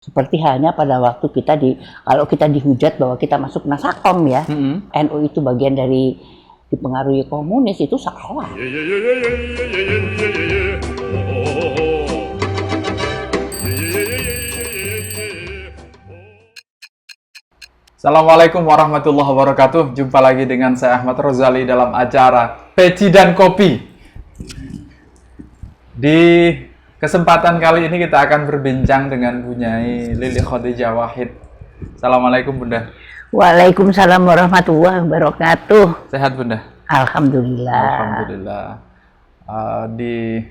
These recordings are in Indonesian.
Seperti halnya pada waktu kalau kita dihujat bahwa kita masuk Nasakom ya, NU itu bagian dari dipengaruhi komunis, itu salah. Assalamualaikum warahmatullahi wabarakatuh. Jumpa lagi dengan saya Ahmad Rozali dalam acara Peci dan Kopi. Di kesempatan kali ini kita akan berbincang dengan Bunyai Lili Khadijah Wahid. Assalamualaikum Bunda. Waalaikumsalam warahmatullahi wabarakatuh. Sehat Bunda? Alhamdulillah. Alhamdulillah. Di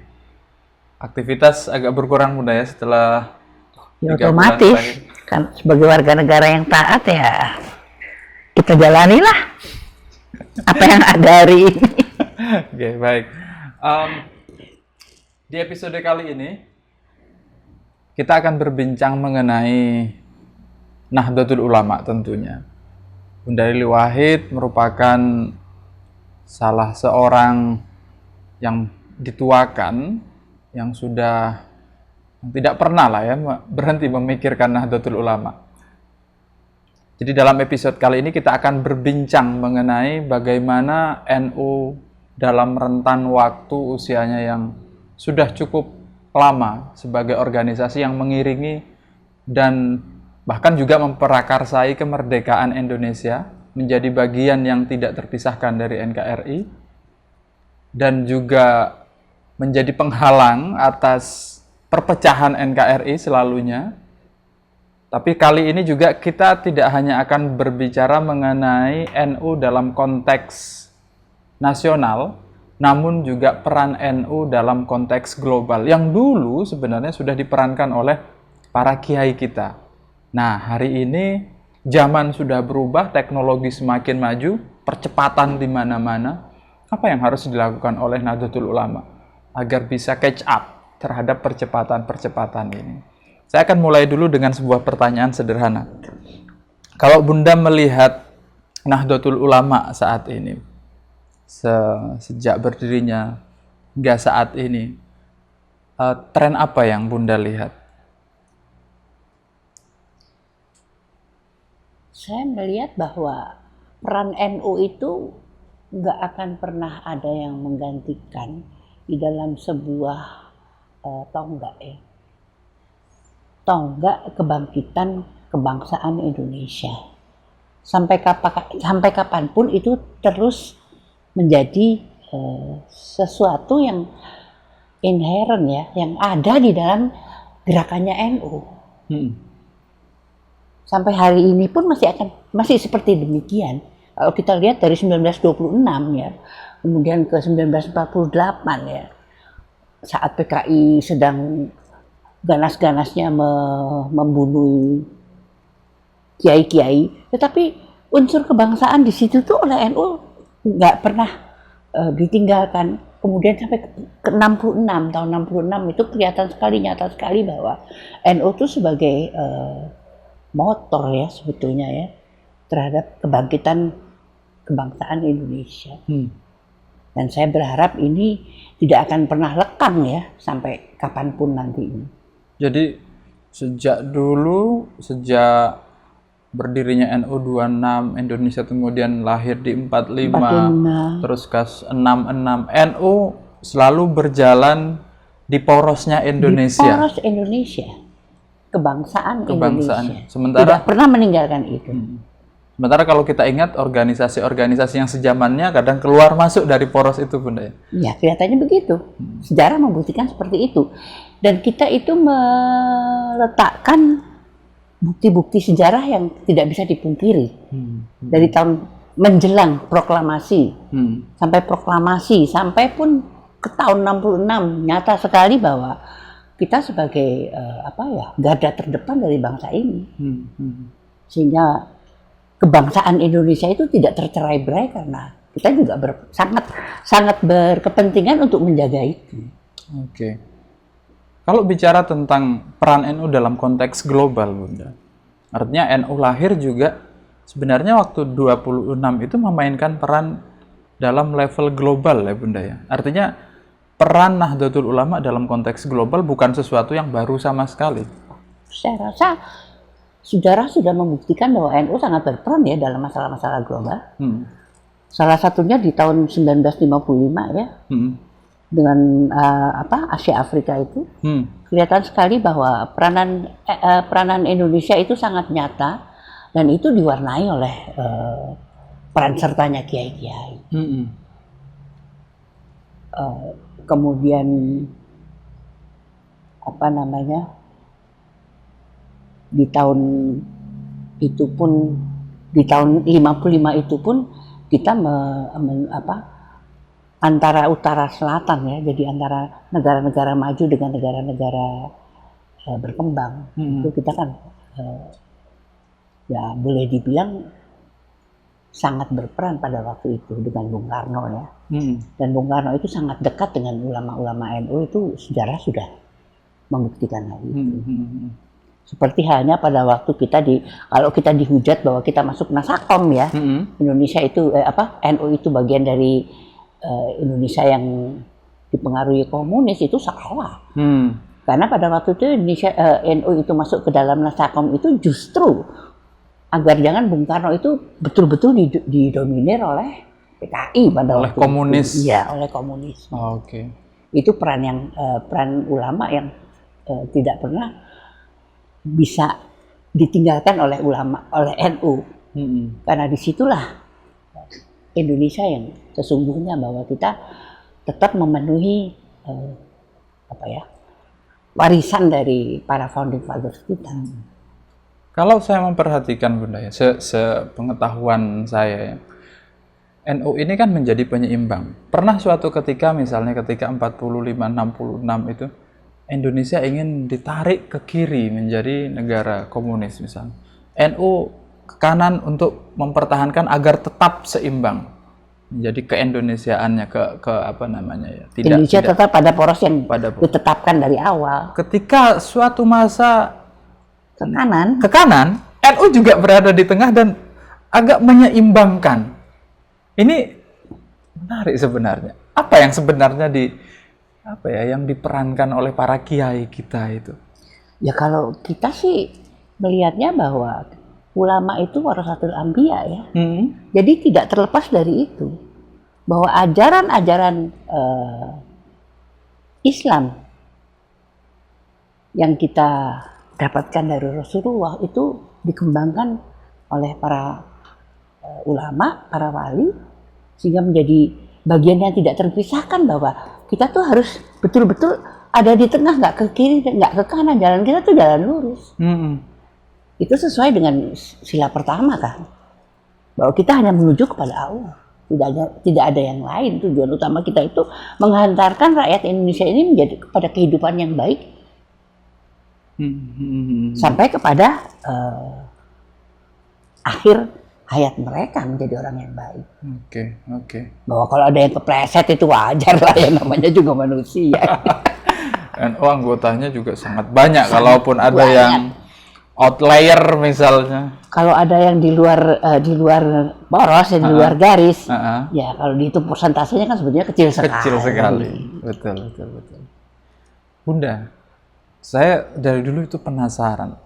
aktivitas agak berkurang Bunda ya setelah Ya otomatis, kan sebagai warga negara yang taat ya kita jalanilah apa yang ada hari ini. Oke, baik. Di episode kali ini kita akan berbincang mengenai Nahdlatul Ulama tentunya. Bunda Lili Wahid merupakan salah seorang yang dituakan yang sudah tidak pernah lah ya berhenti memikirkan Nahdlatul Ulama. Jadi dalam episode kali ini kita akan berbincang mengenai bagaimana NU dalam rentan waktu usianya yang sudah cukup lama sebagai organisasi yang mengiringi dan bahkan juga memperakarsai kemerdekaan Indonesia menjadi bagian yang tidak terpisahkan dari NKRI dan juga menjadi penghalang atas perpecahan NKRI selalunya. Tapi kali ini juga kita tidak hanya akan berbicara mengenai NU dalam konteks nasional, namun juga peran NU dalam konteks global yang dulu sebenarnya sudah diperankan oleh para kiai kita. Nah, hari ini zaman sudah berubah, teknologi semakin maju, percepatan di mana-mana. Apa yang harus dilakukan oleh Nahdlatul Ulama agar bisa catch up terhadap percepatan-percepatan ini? Saya akan mulai dulu dengan sebuah pertanyaan sederhana. Kalau Bunda melihat Nahdlatul Ulama saat ini, sejak berdirinya hingga saat ini, tren apa yang Bunda lihat? Saya melihat bahwa peran NU itu nggak akan pernah ada yang menggantikan di dalam sebuah tonggak kebangkitan kebangsaan Indonesia. Sampai kapanpun itu terus menjadi sesuatu yang inherent ya, yang ada di dalam gerakannya NU. Sampai hari ini pun masih seperti demikian. Kalau kita lihat dari 1926 ya, kemudian ke 1948 ya, saat PKI sedang ganas-ganasnya membunuh kiai-kiai, tetapi unsur kebangsaan di situ tuh oleh NU nggak pernah ditinggalkan. Kemudian sampai ke 66, tahun 66 itu kelihatan sekali, nyata sekali bahwa NU itu sebagai motor ya sebetulnya ya terhadap kebangkitan kebangsaan Indonesia. Dan saya berharap ini tidak akan pernah lekang ya sampai kapanpun nanti ini. Jadi sejak berdirinya NU 26, Indonesia kemudian lahir di 45, terus kas 66, NU selalu berjalan di porosnya Indonesia. Di poros Indonesia, kebangsaan. Indonesia. Sementara tidak pernah meninggalkan itu. Sementara kalau kita ingat organisasi-organisasi yang sejamannya kadang keluar masuk dari poros itu Bunda ya? Ya kelihatannya begitu. Sejarah membuktikan seperti itu. Dan kita itu meletakkan bukti-bukti sejarah yang tidak bisa dipungkiri. Dari tahun menjelang proklamasi, sampai proklamasi, sampai pun ke tahun 66, nyata sekali bahwa kita sebagai garda terdepan dari bangsa ini. Sehingga kebangsaan Indonesia itu tidak tercerai-berai karena kita juga sangat berkepentingan untuk menjaga itu. Oke. Kalau bicara tentang peran NU dalam konteks global, Bunda, artinya NU lahir juga sebenarnya waktu 26 itu memainkan peran dalam level global ya Bunda ya. Artinya peran Nahdlatul Ulama dalam konteks global bukan sesuatu yang baru sama sekali. Saya rasa sejarah sudah membuktikan bahwa NU sangat berperan ya dalam masalah-masalah global. Salah satunya di tahun 1955 ya, dengan Asia Afrika itu, kelihatan sekali bahwa peranan Indonesia itu sangat nyata dan itu diwarnai oleh peran sertanya kiai-kiai. Kemudian di tahun itu pun, di tahun 55 itu pun kita antara utara selatan ya, jadi antara negara-negara maju dengan negara-negara berkembang. Itu kita kan ya boleh dibilang sangat berperan pada waktu itu dengan Bung Karno ya. Dan Bung Karno itu sangat dekat dengan ulama-ulama NU, itu sejarah sudah membuktikan hal itu. Seperti halnya pada waktu kalau kita dihujat bahwa kita masuk Nasakom ya, Indonesia itu NU itu bagian dari Indonesia yang dipengaruhi komunis, itu salah. Karena pada waktu itu NU itu masuk ke dalam Nasakom itu justru agar jangan Bung Karno itu betul-betul didominir oleh PKI pada oleh waktu komunis. Itu. Iya, oleh komunis. Oke. Itu peran ulama yang tidak pernah bisa ditinggalkan oleh NU. Karena disitulah Indonesia yang sesungguhnya, bahwa kita tetap memenuhi warisan dari para founding fathers kita. Kalau saya memperhatikan Bunda ya, sepengetahuan saya ya, NU ini kan menjadi penyeimbang. Pernah suatu ketika misalnya ketika 45-66 itu Indonesia ingin ditarik ke kiri menjadi negara komunis misalnya. NU ke kanan untuk mempertahankan agar tetap seimbang menjadi keindonesiaannya, tidak Indonesia tetap pada poros yang ditetapkan dari awal. Ketika suatu masa ke kanan, NU juga berada di tengah dan agak menyeimbangkan. Ini menarik sebenarnya. Apa yang sebenarnya yang diperankan oleh para kiai kita itu? Ya kalau kita sih melihatnya bahwa ulama itu warasatul anbiya ya. Jadi tidak terlepas dari itu. Bahwa ajaran-ajaran Islam yang kita dapatkan dari Rasulullah itu dikembangkan oleh para ulama, para wali, sehingga menjadi bagian yang tidak terpisahkan, bahwa kita tuh harus betul-betul ada di tengah, nggak ke kiri, nggak ke kanan, jalan kita tuh jalan lurus. Itu sesuai dengan sila pertama kan, bahwa kita hanya menuju kepada Allah, tidak ada yang lain. Tujuan utama kita itu menghantarkan rakyat Indonesia ini menjadi kepada kehidupan yang baik, sampai kepada akhir hayat mereka menjadi orang yang baik. Oke. Bahwa kalau ada yang kepleset itu wajar lah, ya namanya juga manusia. NU anggotanya juga sangat banyak, kalaupun ada yang outlier misalnya. Kalau ada yang di luar poros, di luar garis, ya kalau dihitung persentasenya kan sebetulnya kecil sekali. Kecil sekali, betul. Bunda, saya dari dulu itu penasaran.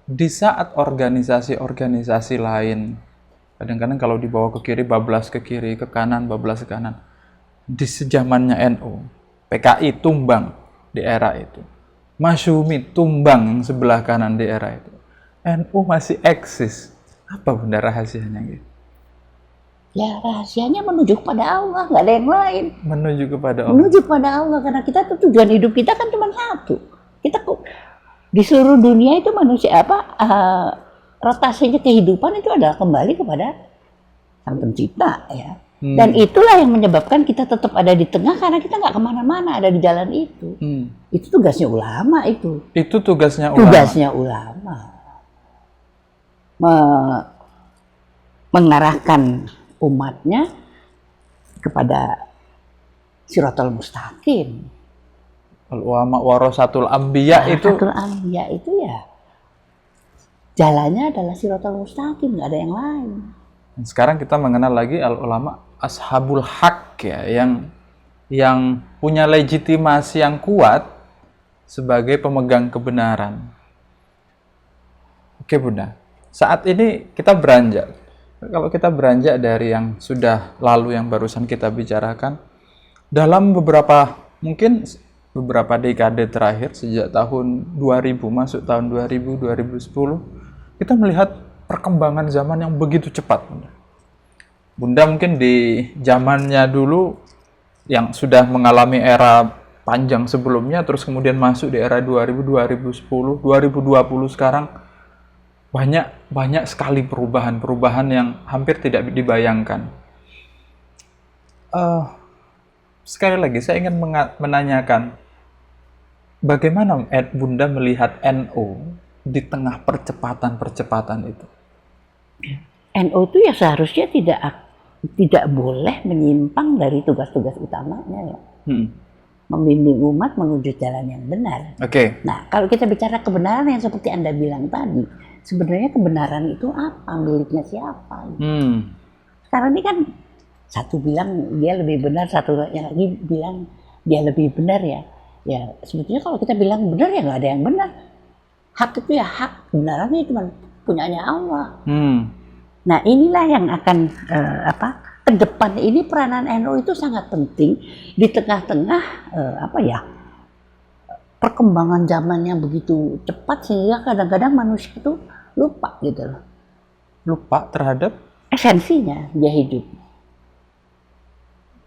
Di saat organisasi-organisasi lain, kadang-kadang kalau dibawa ke kiri, bablas ke kiri, ke kanan, bablas ke kanan. Di sejamannya NU, PKI tumbang di era itu. Masyumi tumbang yang sebelah kanan di era itu. NU masih eksis. Apa Bunda rahasianya gitu? Ya rahasianya menuju kepada Allah, nggak ada yang lain. Menuju kepada Allah. Menuju kepada Allah, karena kita tuh tujuan hidup kita kan cuma satu. Kita di seluruh dunia itu manusia rotasinya kehidupan itu adalah kembali kepada Sang Pencipta ya. Dan itulah yang menyebabkan kita tetap ada di tengah, karena kita nggak kemana-mana, ada di jalan itu. Itu tugasnya ulama itu. Itu tugasnya ulama. Tugasnya ulama. Mengarahkan umatnya kepada Shiratal Mustaqim. Ulama warasatul anbiya itu. Warasatul anbiya itu ya jalannya adalah Shiratal Mustaqim, nggak ada yang lain. Dan sekarang kita mengenal lagi ulama ashabul haq ya, yang punya legitimasi yang kuat sebagai pemegang kebenaran. Oke Bunda, saat ini kita beranjak. Kalau kita beranjak dari yang sudah lalu yang barusan kita bicarakan, dalam mungkin beberapa dekade terakhir sejak tahun 2000 masuk tahun 2000 2010, kita melihat perkembangan zaman yang begitu cepat. Bunda mungkin di zamannya dulu yang sudah mengalami era panjang sebelumnya, terus kemudian masuk di era 2000 2010 2020 sekarang, banyak sekali perubahan yang hampir tidak dibayangkan. Sekali lagi saya ingin menanyakan, bagaimana Bunda melihat NO di tengah percepatan itu? NO itu ya seharusnya tidak boleh menyimpang dari tugas-tugas utamanya ya. Membimbing umat menuju jalan yang benar. Oke. Nah, kalau kita bicara kebenaran yang seperti Anda bilang tadi, sebenarnya kebenaran itu apa? Miliknya siapa? Sekarang ini kan satu bilang dia lebih benar, satu yang lagi bilang dia lebih benar ya. Ya, sebetulnya kalau kita bilang benar ya nggak ada yang benar. Hak itu ya hak, kebenarannya cuma punyanya Allah. Nah, inilah yang akan ke depan ini peranan NU itu sangat penting di tengah-tengah perkembangan zaman yang begitu cepat sehingga kadang-kadang manusia itu lupa gitu loh. Lupa terhadap esensinya dia hidup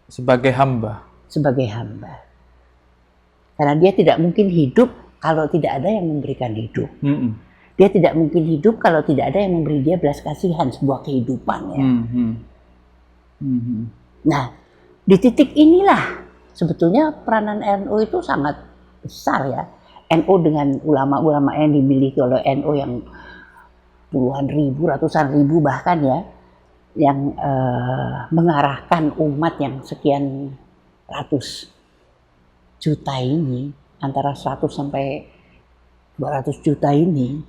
sebagai hamba. Sebagai hamba. Karena dia tidak mungkin hidup kalau tidak ada yang memberikan hidup. Dia tidak mungkin hidup kalau tidak ada yang memberi dia belas kasihan, sebuah kehidupan ya. Nah, di titik inilah sebetulnya peranan NU itu sangat besar ya. NU dengan ulama-ulama yang dimiliki oleh NU yang puluhan ribu, ratusan ribu bahkan ya, yang mengarahkan umat yang sekian ratus juta ini, antara 100 sampai 200 juta ini,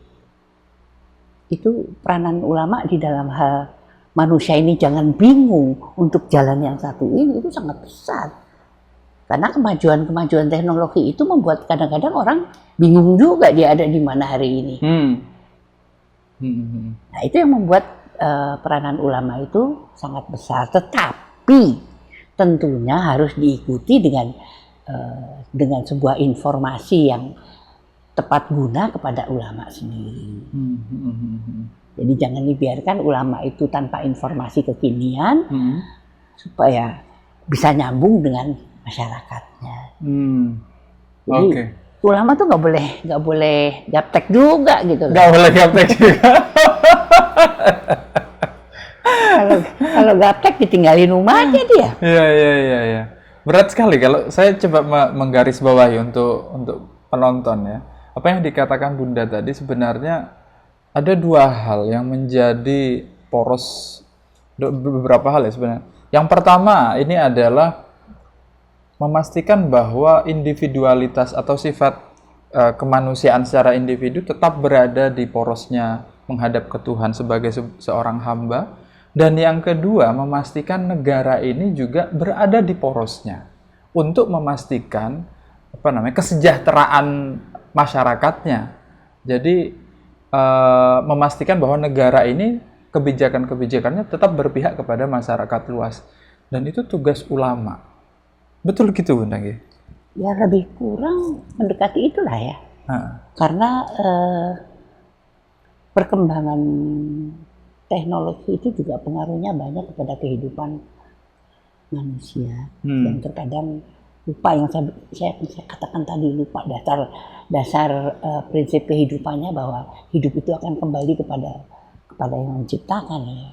itu peranan ulama di dalam hal manusia ini jangan bingung untuk jalan yang satu ini itu sangat besar. Karena kemajuan teknologi itu membuat kadang-kadang orang bingung juga dia ada di mana hari ini. Nah, itu yang membuat peranan ulama itu sangat besar. Tetapi tentunya harus diikuti dengan sebuah informasi yang tepat guna kepada ulama sendiri. Jadi jangan dibiarkan ulama itu tanpa informasi kekinian supaya bisa nyambung dengan masyarakatnya. Jadi ulama tuh nggak boleh gaptek juga gitu. Nggak boleh gaptek juga. Kalau gaptek ditinggalin rumahnya dia. Iya. Berat sekali kalau saya coba menggarisbawahi untuk penonton ya. Apa yang dikatakan Bunda tadi sebenarnya ada dua hal yang menjadi beberapa hal ya sebenarnya. Yang pertama ini adalah memastikan bahwa individualitas atau sifat kemanusiaan secara individu tetap berada di porosnya menghadap ke Tuhan sebagai seorang hamba. Dan yang kedua, memastikan negara ini juga berada di porosnya untuk memastikan kesejahteraan masyarakatnya. Jadi memastikan bahwa negara ini kebijakan-kebijakannya tetap berpihak kepada masyarakat luas. Dan itu tugas ulama. Betul gitu Bunda? Ya lebih kurang mendekati itulah ya. Karena perkembangan teknologi itu juga pengaruhnya banyak kepada kehidupan manusia. Dan terkadang lupa yang saya katakan tadi, lupa dasar prinsip kehidupannya bahwa hidup itu akan kembali kepada yang menciptakan ya.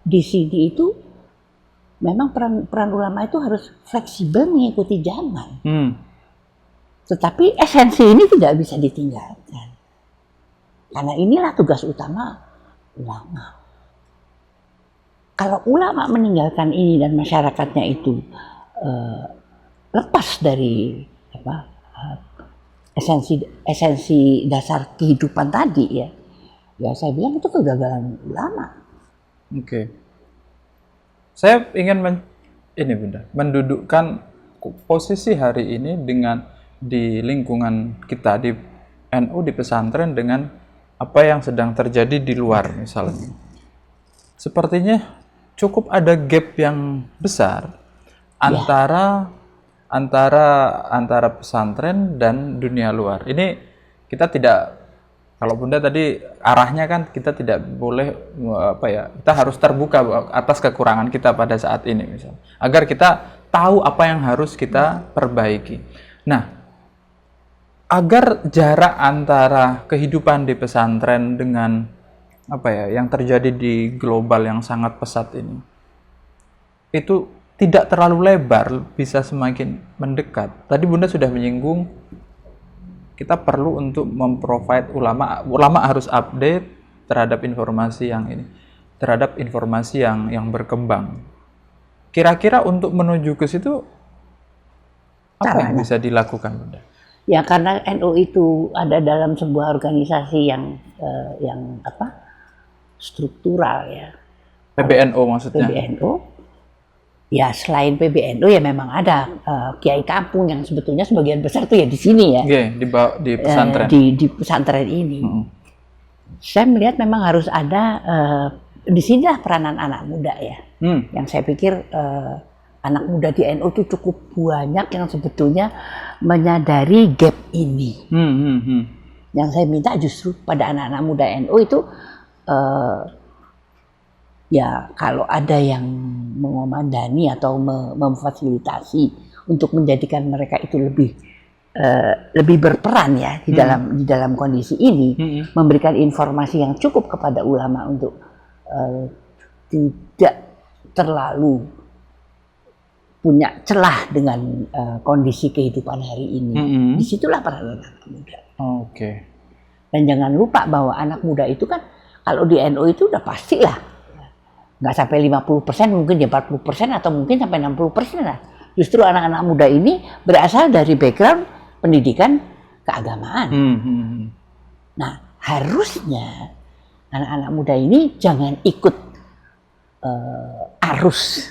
Di sini itu memang peran ulama itu harus fleksibel mengikuti zaman. Tetapi esensi ini tidak bisa ditinggalkan. Karena inilah tugas utama ulama. Kalau ulama meninggalkan ini dan masyarakatnya itu lepas dari esensi dasar kehidupan tadi ya saya bilang itu kegagalan ulama. Saya ingin Bunda, mendudukkan posisi hari ini di lingkungan kita di NU di pesantren dengan apa yang sedang terjadi di luar misalnya. Sepertinya cukup ada gap yang besar antara pesantren dan dunia luar. Ini kita tidak, kalau Bunda tadi arahnya kan kita tidak boleh kita harus terbuka atas kekurangan kita pada saat ini misalnya, agar kita tahu apa yang harus kita perbaiki. Nah, agar jarak antara kehidupan di pesantren dengan yang terjadi di global yang sangat pesat ini itu tidak terlalu lebar, bisa semakin mendekat. Tadi Bunda sudah menyinggung kita perlu untuk memprovide ulama harus update terhadap informasi yang berkembang. Kira-kira untuk menuju ke situ apa yang bisa dilakukan, Bunda? Ya, karena NU itu ada dalam sebuah organisasi yang struktural ya. PBNU maksudnya? PBNU. Ya, selain PBNU ya memang ada kiai kampung yang sebetulnya sebagian besar tuh ya di sini ya. Di pesantren. Di pesantren ini. Saya melihat memang harus ada di sinilah peranan anak muda ya. Yang saya pikir anak muda di NU itu cukup banyak yang sebetulnya menyadari gap ini. Yang saya minta justru pada anak-anak muda NU itu ya kalau ada yang mengomandani atau memfasilitasi untuk menjadikan mereka itu lebih berperan ya di dalam kondisi ini, memberikan informasi yang cukup kepada ulama untuk tidak terlalu punya celah dengan kondisi kehidupan hari ini. Disitulah peran anak muda. Oke. Dan jangan lupa bahwa anak muda itu kan kalau di NU itu udah pastilah nggak sampai 50%, mungkin ya 40% atau mungkin sampai 60% lah. Justru anak-anak muda ini berasal dari background pendidikan keagamaan. Nah, harusnya anak-anak muda ini jangan ikut arus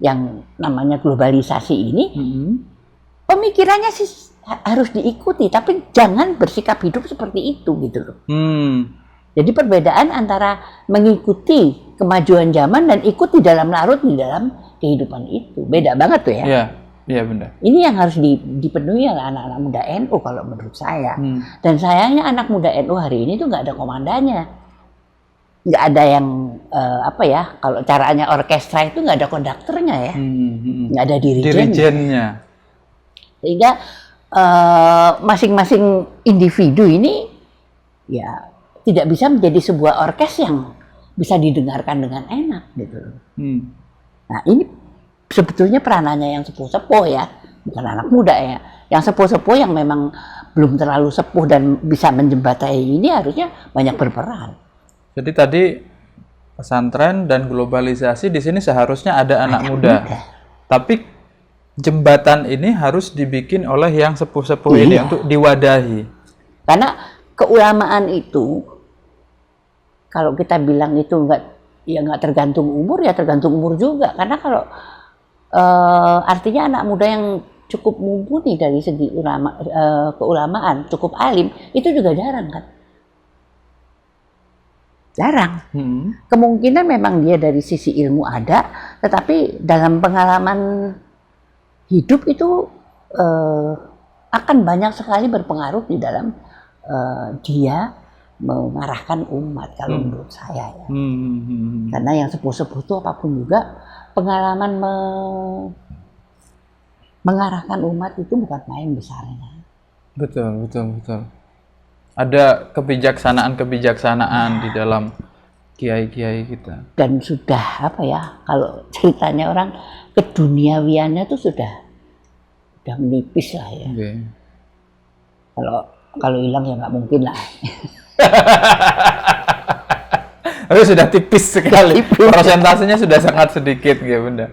yang namanya globalisasi ini. Pemikirannya sih harus diikuti, tapi jangan bersikap hidup seperti itu gitu loh. Jadi perbedaan antara mengikuti kemajuan zaman dan ikut di dalam larut di dalam kehidupan itu beda banget tuh ya. Iya benar. Ini yang harus dipenuhi oleh anak-anak muda NU kalau menurut saya. Dan sayangnya anak muda NU hari ini tuh nggak ada komandannya, nggak ada yang kalau caranya orkestra itu nggak ada konduktornya ya, nggak ada dirijennya. Sehingga masing-masing individu ini ya tidak bisa menjadi sebuah orkes yang bisa didengarkan dengan enak gitu. Nah ini sebetulnya peranannya yang sepuh-sepuh ya, bukan anak muda ya. Yang sepuh-sepuh yang memang belum terlalu sepuh dan bisa menjembatani ini harusnya banyak berperan. Jadi tadi pesantren dan globalisasi di sini seharusnya ada anak muda. Tapi jembatan ini harus dibikin oleh yang sepuh-sepuh ini untuk diwadahi. Karena keulamaan itu kalau kita bilang itu nggak tergantung umur ya tergantung umur juga. Karena kalau artinya anak muda yang cukup mumpuni dari segi keulamaan, cukup alim, itu juga jarang kan? Jarang. Kemungkinan memang dia dari sisi ilmu ada, tetapi dalam pengalaman hidup itu akan banyak sekali berpengaruh di dalam dia mengarahkan umat kalau menurut saya ya. Karena yang sepuh-sepuh itu apapun juga pengalaman mengarahkan umat itu bukan main besarnya. Betul. Ada kebijaksanaan di dalam kiai-kiai kita. Dan sudah kalau ceritanya orang keduniawiannya itu sudah menipis lah ya. Kalau hilang ya nggak mungkin lah. Tapi sudah tipis sekali. Persentasenya sudah sangat sedikit ya Bunda.